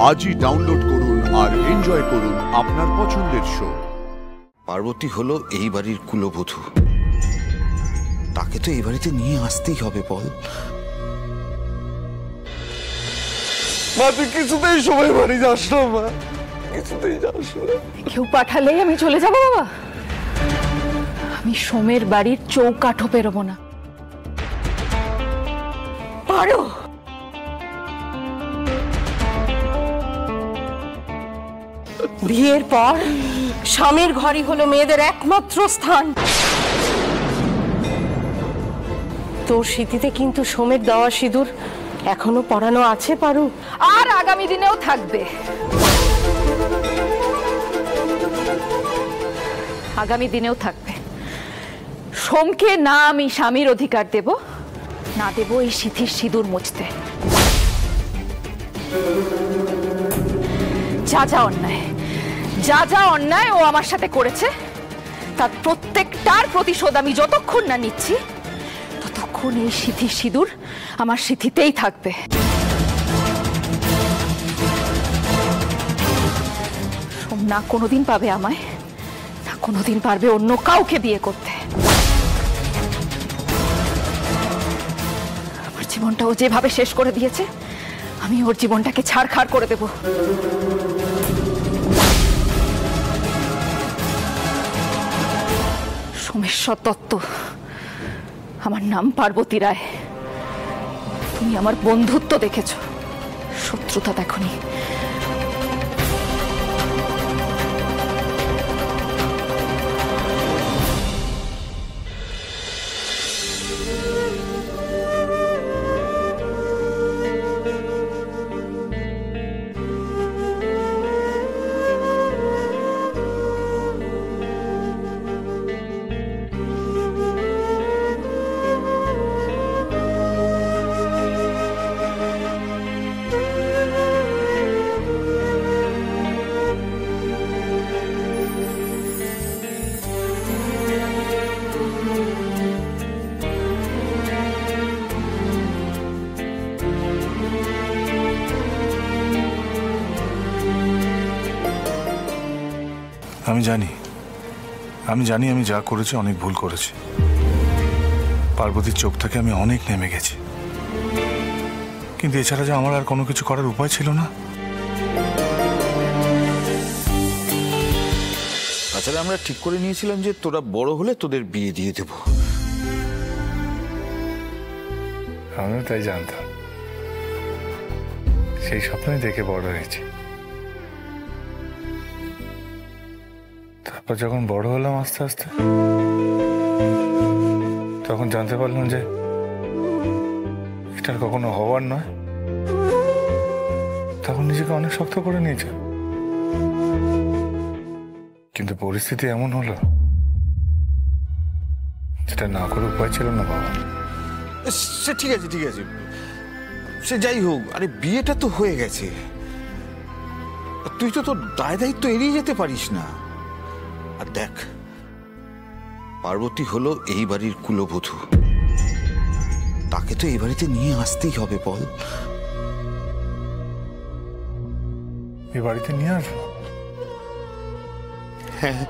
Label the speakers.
Speaker 1: আজই ডাউনলোড করুন আর এনজয় করুন আপনার পছন্দের শো।
Speaker 2: পার্বতী হলো এই বাড়ির কুলবধূ, তাকে তো এই বাড়িতে নিয়ে আসতেই হবে। বল
Speaker 3: মা, তুই কিছুতেই সময় বাড়ি যাস না মা, কিছুতেই যাস না।
Speaker 4: কেউ পাঠালেই আমি চলে যাব বাবা? আমি সোমের বাড়ির চৌকাঠও পেরোবো না। পারো? বিয়ের পর স্বামীর ঘরই হলো মেয়েদের একমাত্র স্থান। তোর স্মৃতিতে কিন্তু সোমের দেওয়া সিঁদুর এখনো পরানো আছে পারু, আর আগামী দিনেও থাকবে। আগামী দিনেও থাকবে। সোমকে না আমি স্বামীর অধিকার দেব, না দেব এই সিঁথির সিঁদুর মুছতে। যা যা অন্যায়, যা যা অন্যায় ও আমার সাথে করেছে, তার প্রত্যেকটার প্রতিশোধ আমি যতক্ষণ না নিচ্ছি ততক্ষণ এই সিঁথির সিঁদুর আমার সিঁথিতেই থাকবে। সোম না কোনোদিন পাবে আমায়, না কোনোদিন পারবে অন্য কাউকে বিয়ে করতে। আমার জীবনটাও যেভাবে শেষ করে দিয়েছে, আমি ওর জীবনটাকে ছাড়খাড় করে দেব। সোমেশ্বর দত্ত, আমার নাম পার্বতী রায়। তুমি আমার বন্ধুত্ব দেখেছ, শত্রুতা দেখনি।
Speaker 5: আমি জানি আমি যা করেছি অনেক ভুল করেছি। পার্বতীর চোখ থেকে আমি অনেক নেমে গেছি, কিন্তু এছাড়া যে আমার আর কোনো কিছু করার উপায় ছিল না।
Speaker 2: তাছাড়া আমরা ঠিক করে নিয়েছিলাম যে তোরা বড় হলে তোদের বিয়ে দিয়ে দেব।
Speaker 5: আমিও তাই জানতাম, সেই স্বপ্নই দেখে বড় হয়েছি। তারপর যখন বড় হলাম আস্তে আস্তে, তখন জানতে পারলাম যে এটা কখনো হওয়ার নয়। তখন নিজেকে অনেক শক্ত করে নিয়েছে, কিন্তু পরিস্থিতি এমন হলো যেটা না করে উপায় ছিল না বাবা।
Speaker 2: সে ঠিক আছে, ঠিক আছে, সে যাই হোক। আরে বিয়েটা তো হয়ে গেছে, তুই তো তোর দায় দায়িত্ব এড়িয়ে যেতে পারিস না। আর দেখ, পার্বতী হলো এই বাড়ির কুলবধূ, তাকে তো এই বাড়িতে নিয়ে আসতেই হবে। বল
Speaker 5: এই বাড়িতে নিয়ে আসবো?
Speaker 2: হ্যাঁ,